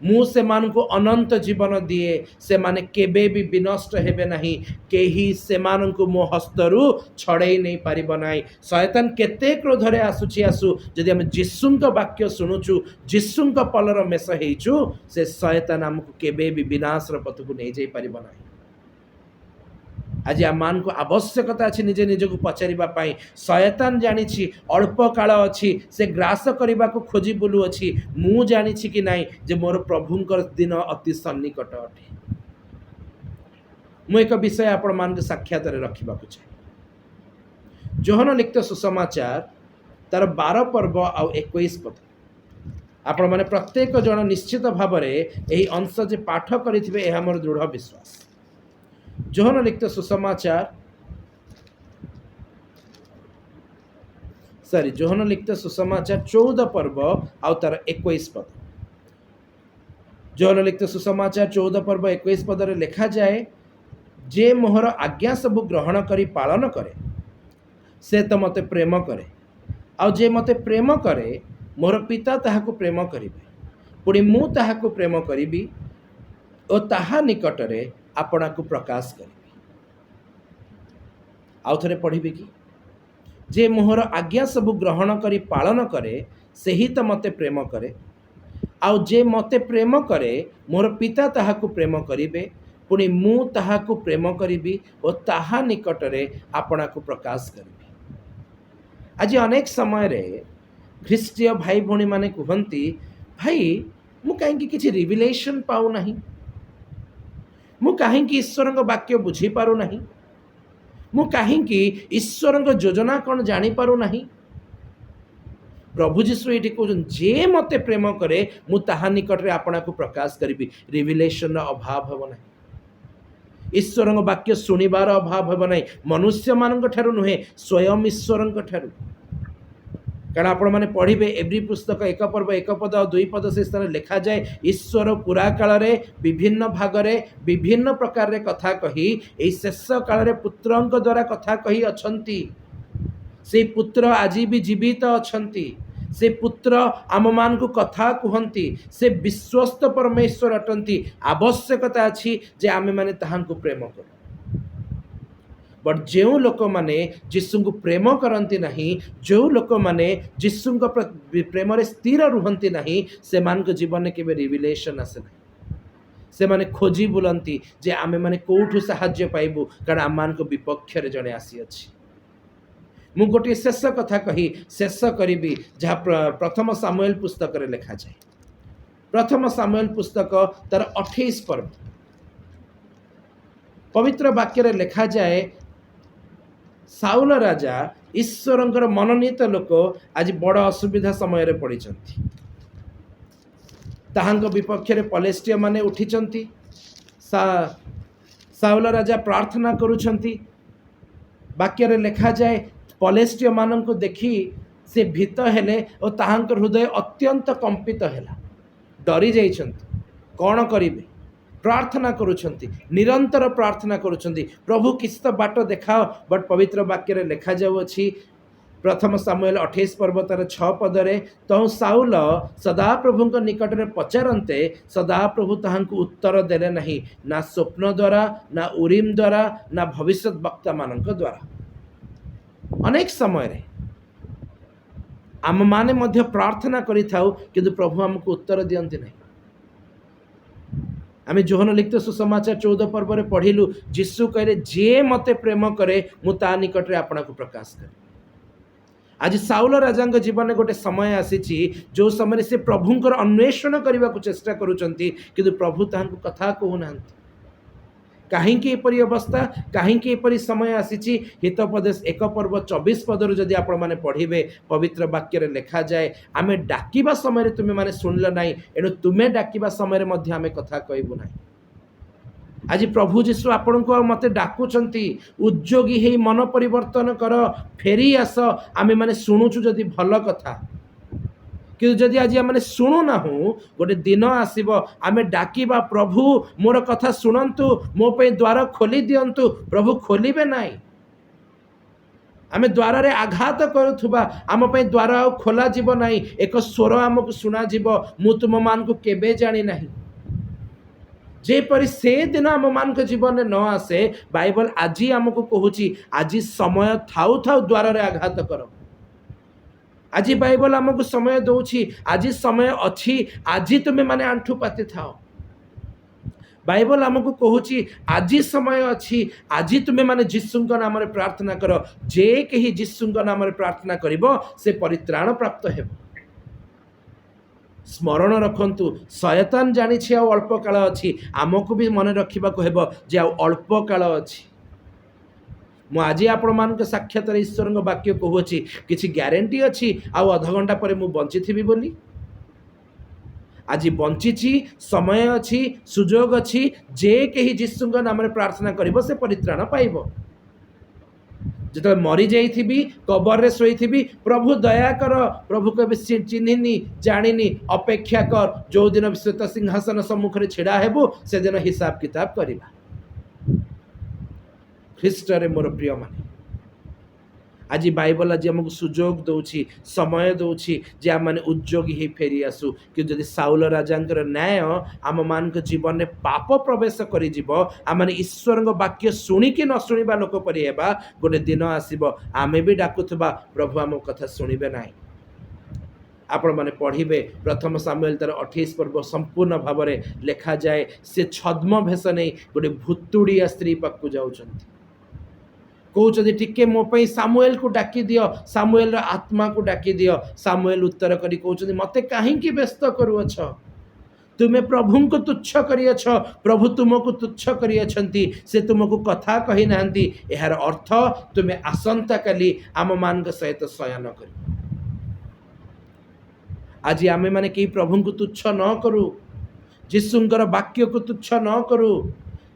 मु से मान को अनंत जीवन दिए से माने केबे भी विनष्ट हेबे नहीं केही से मान को मो हस्तरु छड़े नहीं पारिब नाही। शैतान केते क्रोधरे आसुची आसु जदि हम जीशु वाक्य शुणुचु जीशु पलर मेष हेचु से शैतान हमको केबे भी विनाश पथ को नहीं जाई पारिब नाही। आज आम मान को आवश्यकता अच्छी निजे निजक पचारिबा पाई शैतान जानिछि अल्प काल अच्छी से ग्रास करने को खोजी बुलु अच्छी मु जानिछि कि नहीं जे मोर प्रभुंकर दिन अति सन्निकट अटे। मु एक विषय आपण मान साक्षात रखा चाहे जोहन लिखित सुसमाचार तार 12 पर्व आउ 21 पद आपण माने प्रत्येक जन निश्चित भाव में यही अंश जे पाठ करिथिबे एहा मोर दृढ़ विश्वास। जोहन लिखित सुसमाचार जोहन लिखित सुसमाचार 14 पर्व आउ तार 21 पद जोहन लिखित सुसमाचार 14 पर्व 21 पद रे लिखा जाए जे मोहर आज्ञा सब ग्रहण करी पालन करे से तो मते प्रेम करे ଆଉ ଯେ ମୋତେ ପ୍ରେମ କରେ ମୋର ପିତା ତାହାକୁ ପ୍ରେମ କରିବେ, ପୁଣି ମୁଁ ତାହାକୁ ପ୍ରେମ କରିବି ଓ ତାହା ନିକଟରେ ଆପଣାକୁ ପ୍ରକାଶ କରିବି। ଆଉ ଥରେ ପଢ଼ିବି କି? ଯେ ମୋହର ଆଜ୍ଞା ସବୁ ଗ୍ରହଣ କରି ପାଳନ କରେ ସେହି ତ ମୋତେ ପ୍ରେମ କରେ, ଆଉ ଯେ ମୋତେ ପ୍ରେମ କରେ ମୋର ପିତା ତାହାକୁ ପ୍ରେମ କରିବେ, ପୁଣି ମୁଁ ତାହାକୁ ପ୍ରେମ କରିବି ଓ ତାହା ନିକଟରେ ଆପଣାକୁ ପ୍ରକାଶ କରିବି। ଆଜି ଅନେକ ସମୟରେ ଖ୍ରୀଷ୍ଟୀୟ ଭାଇ ଭଉଣୀମାନେ କୁହନ୍ତି, ଭାଇ ମୁଁ କାହିଁକି କିଛି ରିଭିଲେସନ୍ ପାଉନାହିଁ, ମୁଁ କାହିଁକି ଈଶ୍ୱରଙ୍କ ବାକ୍ୟ ବୁଝିପାରୁନାହିଁ, ମୁଁ କାହିଁକି ଈଶ୍ୱରଙ୍କ ଯୋଜନା କ'ଣ ଜାଣିପାରୁନାହିଁ। ପ୍ରଭୁ ଯୀଶୁ ଏଇଠି କହୁଛନ୍ତି, ଯେ ମୋତେ ପ୍ରେମ କରେ ମୁଁ ତାହା ନିକଟରେ ଆପଣାକୁ ପ୍ରକାଶ କରିବି। ରିଭିଲେସନ୍ର ଅଭାବ ହେବ ନାହିଁ, ଈଶ୍ୱରଙ୍କ ବାକ୍ୟ ଶୁଣିବାର ଅଭାବ ହେବ ନାହିଁ, ମନୁଷ୍ୟମାନଙ୍କ ଠାରୁ ନୁହେଁ, ସ୍ୱୟଂ ଈଶ୍ୱରଙ୍କ ଠାରୁ। କାରଣ ଆପଣମାନେ ପଢ଼ିବେ ଏବ୍ରୀ ପୁସ୍ତକ 1 ପର୍ବ 1 ପଦ ଆଉ 2 ପଦ, ସେ ସ୍ଥାନରେ ଲେଖାଯାଏ, ଈଶ୍ୱର ପୁରା କାଳରେ ବିଭିନ୍ନ ଭାଗରେ ବିଭିନ୍ନ ପ୍ରକାରରେ କଥା କହି ଏହି ଶେଷ କାଳରେ ପୁତ୍ରଙ୍କ ଦ୍ୱାରା କଥା କହି ଅଛନ୍ତି। ସେଇ ପୁତ୍ର ଆଜି ବି ଜୀବିତ ଅଛନ୍ତି, ସେ ପୁତ୍ର ଆମମାନଙ୍କୁ କଥା କୁହନ୍ତି, ସେ ବିଶ୍ୱସ୍ତ ପରମେଶ୍ୱର ଅଟନ୍ତି। ଆବଶ୍ୟକତା ଅଛି ଯେ ଆମେମାନେ ତାହାଙ୍କୁ ପ୍ରେମ କରୁ। ବଟ୍ ଯେଉଁ ଲୋକମାନେ ଯୀଶୁଙ୍କୁ ପ୍ରେମ କରନ୍ତି ନାହିଁ, ଯେଉଁ ଲୋକମାନେ ଯୀଶୁଙ୍କ ପ୍ରେମରେ ସ୍ଥିର ରୁହନ୍ତି ନାହିଁ, ସେମାନଙ୍କ ଜୀବନରେ କେବେ ରିଭିଲେସନ୍ ଆସେ ନାହିଁ। ସେମାନେ ଖୋଜି ବୁଲନ୍ତି ଯେ ଆମେମାନେ କେଉଁଠୁ ସାହାଯ୍ୟ ପାଇବୁ, କାରଣ ଆମମାନଙ୍କ ବିପକ୍ଷରେ ଜଣେ ଆସିଅଛି। ମୁଁ ଗୋଟିଏ ଶେଷ କଥା କହି ଶେଷ କରିବି, ଯାହା ପ୍ରଥମ ସାମୁଏଲ ପୁସ୍ତକରେ ଲେଖାଯାଏ। ପ୍ରଥମ ସାମୁଏଲ ପୁସ୍ତକ ତାର 28 ପର୍ବ, ପବିତ୍ର ବାକ୍ୟରେ ଲେଖାଯାଏ, ସାଉଲ ରାଜା ଈଶ୍ୱରଙ୍କର ମନୋନୀତ ଲୋକ ଆଜି ବଡ଼ ଅସୁବିଧା ସମୟରେ ପଡ଼ିଛନ୍ତି। ତାହାଙ୍କ ବିପକ୍ଷରେ ପଲେଷ୍ଟିୟ ମାନେ ଉଠିଛନ୍ତି। ସାଉଲ ରାଜା ପ୍ରାର୍ଥନା କରୁଛନ୍ତି। ବାକ୍ୟରେ ଲେଖାଯାଏ, ପଲେଷ୍ଟିୟ ମାନଙ୍କୁ ଦେଖି ସେ ଭୀତ ହେଲେ ଓ ତାହାଙ୍କ ହୃଦୟ ଅତ୍ୟନ୍ତ କମ୍ପିତ ହେଲା। ଡରି ଯାଇଛନ୍ତି, କ'ଣ କରିବେ? ପ୍ରାର୍ଥନା କରୁଛନ୍ତି, ନିରନ୍ତର ପ୍ରାର୍ଥନା କରୁଛନ୍ତି, ପ୍ରଭୁ କିଛି ତ ବାଟ ଦେଖାଅ। ବଟ୍ ପବିତ୍ର ବାକ୍ୟରେ ଲେଖାଯାଉଅଛି, ପ୍ରଥମ ସାମୁଏଲ 28 ପର୍ବ ତାର 6 ପଦରେ, ତହୁଁ ସାଉଲ ସଦାପ୍ରଭୁଙ୍କ ନିକଟରେ ପଚାରନ୍ତେ ସଦାପ୍ରଭୁ ତାହାଙ୍କୁ ଉତ୍ତର ଦେଲେ ନାହିଁ, ନା ସ୍ୱପ୍ନ ଦ୍ୱାରା, ନା ଉରିମ୍ ଦ୍ୱାରା, ନା ଭବିଷ୍ୟତ ବକ୍ତାମାନଙ୍କ ଦ୍ୱାରା। ଅନେକ ସମୟରେ ଆମମାନେ ମଧ୍ୟ ପ୍ରାର୍ଥନା କରିଥାଉ, କିନ୍ତୁ ପ୍ରଭୁ ଆମକୁ ଉତ୍ତର ଦିଅନ୍ତି ନାହିଁ। ଆମେ ଯୋହନ ଲିଖିତ ସୁସମାଚାର 14 ପର୍ବରେ ପଢ଼ିଲୁ, ଯୀଶୁ କହିଲେ, ଯେ ମୋତେ ପ୍ରେମ କରେ ମୁଁ ତା ନିକଟରେ ଆପଣାକୁ ପ୍ରକାଶ କରେ। ଆଜି ସାଉଲ ରାଜାଙ୍କ ଜୀବନରେ ଗୋଟେ ସମୟ ଆସିଛି, ଯେଉଁ ସମୟରେ ସେ ପ୍ରଭୁଙ୍କର ଅନ୍ୱେଷଣ କରିବାକୁ ଚେଷ୍ଟା କରୁଛନ୍ତି, କିନ୍ତୁ ପ୍ରଭୁ ତାହାଙ୍କୁ କଥା କହୁନାହାନ୍ତି। କାହିଁକି ଏପରି ଅବସ୍ଥା, କାହିଁକି ଏପରି ସମୟ ଆସିଛି? ହିତୋପଦେଶ 1 ପର୍ବ 24 ପଦରୁ ଯଦି ଆପଣମାନେ ପଢ଼ିବେ, ପବିତ୍ର ବାକ୍ୟରେ ଲେଖାଯାଏ, ଆମେ ଡାକିବା ସମୟରେ ତୁମେମାନେ ଶୁଣିଲ ନାହିଁ, ଏଣୁ ତୁମେ ଡାକିବା ସମୟରେ ମଧ୍ୟ ଆମେ କଥା କହିବୁ ନାହିଁ। ଆଜି ପ୍ରଭୁ ଯୀଶୁ ଆପଣଙ୍କୁ ଆଉ ମୋତେ ଡାକୁଛନ୍ତି, ଉଦ୍ଯୋଗୀ ହେଇ ମନ ପରିବର୍ତ୍ତନ କର, ଫେରି ଆସ। ଆମେମାନେ ଶୁଣୁଛୁ ଯଦି ଭଲ କଥା, କିନ୍ତୁ ଯଦି ଆଜି ଆମେ ଶୁଣୁନାହୁଁ, ଗୋଟେ ଦିନ ଆସିବ ଆମେ ଡାକିବା, ପ୍ରଭୁ ମୋର କଥା ଶୁଣନ୍ତୁ, ମୋ ପାଇଁ ଦ୍ୱାର ଖୋଲି ଦିଅନ୍ତୁ, ପ୍ରଭୁ ଖୋଲିବେ ନାହିଁ। ଆମେ ଦ୍ୱାରରେ ଆଘାତ କରୁଥିବା, ଆମ ପାଇଁ ଦ୍ୱାର ଆଉ ଖୋଲାଯିବ ନାହିଁ। ଏକ ସ୍ୱର ଆମକୁ ଶୁଣାଯିବ, ମୁଁ ତୁମମାନଙ୍କୁ କେବେ ଜାଣି ନାହିଁ। ଯେପରି ସେ ଦିନ ଆମମାନଙ୍କ ଜୀବନରେ ନ ଆସେ, ବାଇବଲ ଆଜି ଆମକୁ କହୁଛି, ଆଜି ସମୟ ଥାଉ ଥାଉ ଦ୍ୱାରରେ ଆଘାତ କର। ଆଜି ବାଇବଲ ଆମକୁ ସମୟ ଦଉଛି, ଆଜି ସମୟ ଅଛି, ଆଜି ତୁମେ ମାନେ ଆଣ୍ଠୁ ପାତି ଥାଅ। ବାଇବଲ ଆମକୁ କହୁଛି, ଆଜି ସମୟ ଅଛି, ଆଜି ତୁମେ ମାନେ ଯୀଶୁଙ୍କ ନାମରେ ପ୍ରାର୍ଥନା କର। ଯେ କେହି ଯୀଶୁଙ୍କ ନାମରେ ପ୍ରାର୍ଥନା କରିବ, ସେ ପରିତ୍ରାଣ ପ୍ରାପ୍ତ ହେବ। ସ୍ମରଣ ରଖନ୍ତୁ, ଶୟତାନ ଜାଣିଛି ଆଉ ଅଳ୍ପ କାଳ ଅଛି, ଆମକୁ ବି ମନେ ରଖିବାକୁ ହେବ ଯେ ଆଉ ଅଳ୍ପ କାଳ ଅଛି। ମୁଁ ଆଜି ଆପଣମାନଙ୍କ ସାକ୍ଷାତରେ ଈଶ୍ୱରଙ୍କ ବାକ୍ୟ କହୁଅଛି, କିଛି ଗ୍ୟାରେଣ୍ଟି ଅଛି ଆଉ ଅଧଘଣ୍ଟା ପରେ ମୁଁ ବଞ୍ଚିଥିବି ବୋଲି? ଆଜି ବଞ୍ଚିଛି, ସମୟ ଅଛି, ସୁଯୋଗ ଅଛି। ଯେ କେହି ଯୀଶୁଙ୍କ ନାମରେ ପ୍ରାର୍ଥନା କରିବ, ସେ ପରିତ୍ରାଣ ପାଇବ। ଯେତେବେଳେ ମରିଯାଇଥିବି, କବରରେ ଶୋଇଥିବି, ପ୍ରଭୁ ଦୟାକର, ପ୍ରଭୁ କହିବେ ଚିହ୍ନିନି, ଜାଣିନି, ଅପେକ୍ଷା କର, ଯେଉଁଦିନ ଶ୍ଵେତ ସିଂହାସନ ସମ୍ମୁଖରେ ଛିଡ଼ା ହେବୁ, ସେଦିନ ହିସାବ କିତାବ କରିବା। ଖ୍ରୀଷ୍ଟରେ ମୋର ପ୍ରିୟମାନେ, आज बाइबल आज आमको सुजोग दौछि समय दौछि जे आम माने उद्योगी हे फेरी आसु कि जदि साउल राजांकर न्याय आम मान जीवन में पाप प्रवेश करि जिवो आम माने ईश्वर वाक्य शुणिकी न शुणिबा लोक परि हेबा गोटे दिन आसीबो आमे भी डाकुथबा प्रभु आम कथा शुणिबे नाही। आपण माने पढ़िबे प्रथम सामुएल तार 28 पर्व संपूर्ण भाव में लेखा जाए से छद्म भेष नहीं गोटे भुतुड़िया स्त्री पाखु जाउछंती कहते टिके मो पे सामुएल को डाकी दियो सामुएल आत्मा को डाकी दियो सामुएल उत्तर करी कहते मते कहीं व्यस्त करूअछ तुम्हें प्रभु को तुच्छ करियछ प्रभु तुमको तुच्छ करियछंती से तुमको कथा कही नांती यार अर्थ तुम्हें आसंता काली आम मान सहित शयन कर आज आमे माने कई प्रभु को तुच्छ न करू जीशुंकर वाक्य को तुच्छ न करू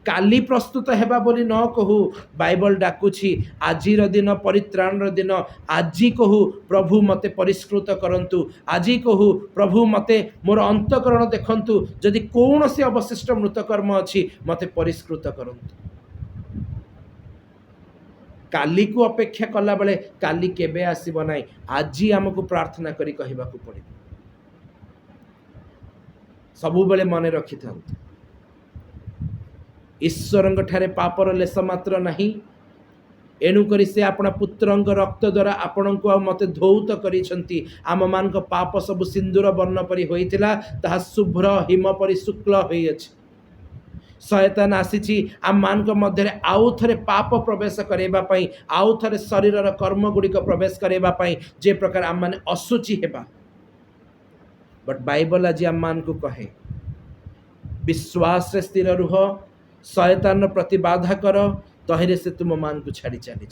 काली प्रस्तुत हेबा बोली न कहू बाइबल डाकुछि आजिर दिन परित्राणर दिन आजी कहू प्रभु मते परिष्कृत करंतु आजी कहू प्रभु मते मोर अंतकरण देखंतु जदि कौनसी अवशिष्ट मृतकर्म अछि मते परिष्कृत करंतु काली को अपेक्षा कला बेले काली केबे आसीबो नाही आजी हमकु प्रार्थना करी कहिबाकू पड़े सबु बेले मने रखि थांतु ईश्वर ठारे पापर लेस मात्र नहीं एणुक से अपना पुत्र रक्त द्वारा आपण को मते धौत करिसंती आम मान पाप सब सिंदूर वर्ण परि होइतिला ताहा शुभ्र हिम परि शुक्ल होई अछि शयतान आसीछि आम मान मध्य आउ थरे पाप प्रवेश करेबा पई आउ थरे शरीर कर्म गुड़िक प्रवेश करेबा पई जे प्रकार आम माने असुचि हेबा बट बाइबल आज आम मान को कहे विश्वास रे स्थिर रुह शयतान प्रति बाधा कर तहिरे से तुम मान को छाड़ी चली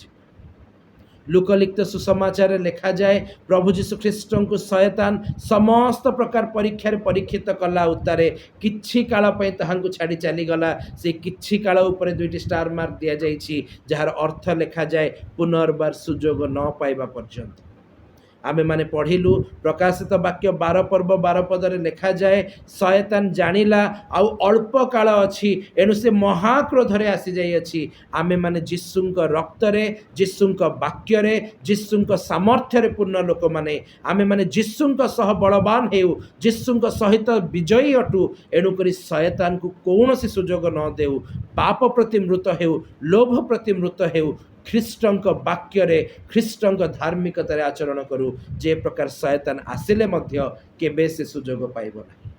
लोकलिखित सुसमाचार लिखा जाए प्रभु जीशु ख्रीष्ट को शयतान समस्त प्रकार परीक्षा परीक्षित कला उतारे किछि काल पई ताहांकु छाड़ी चली गला से किछि काल ऊपर 2टी स्टार मार्क दिया जाइछि जार अर्थ लिखा जाए पुनर्बार सुजोग न पाइबा पर्यंत आमे माने पढ़िलु प्रकाशित वाक्य 12 पर्व 12 पदरे लिखा जाए शयतान जानिला आउ अल्प काल अछि एनु से महाक्रोध रे आसी जाई अछि आमे माने जीशुंक रक्त रे जीशुंक वाक्य रे जीशुंक सामर्थ्य रे पूर्ण लोक माने आमे माने जीशुंक सह बलवान हेउ जीशुंक सहित विजयी अटु एनु करी शयतान को कौनसी सुजोग न देउ पाप प्रति मृत हेउ लोभ प्रति मृत हेउ ख्रीष्टंक वाक्य रे ख्रीष्टंक धार्मिकतार आचरण करू जे प्रकार शयतान आसिले मध्य केबे से सुजोग पाइब ना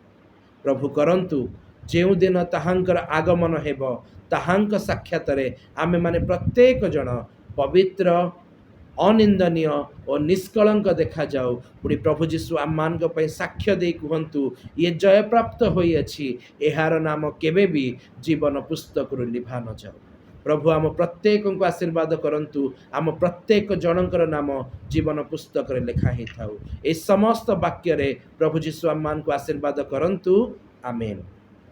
प्रभु करंतु जेउ दिन ताहांकर आगमन हेब ताहांक साक्षात रे आमे माने प्रत्येक जन पवित्र अनिंदनीय और निष्कलंक देखा जाऊ पुणी प्रभु जीशु आम मान साक्ष्य दे कहतु ये जय प्राप्त होई अछि एहार नाम केबे भी जीवन पुस्तक लिभा न जाऊ प्रभु आम प्रत्येक को आशीर्वाद करंतु आम प्रत्येक जनकर नाम जीवन पुस्तक रे लेखा ही थाउ ए समस्त वाक्य रे प्रभु जीशु आम मान को आशीर्वाद करंतु आमेन।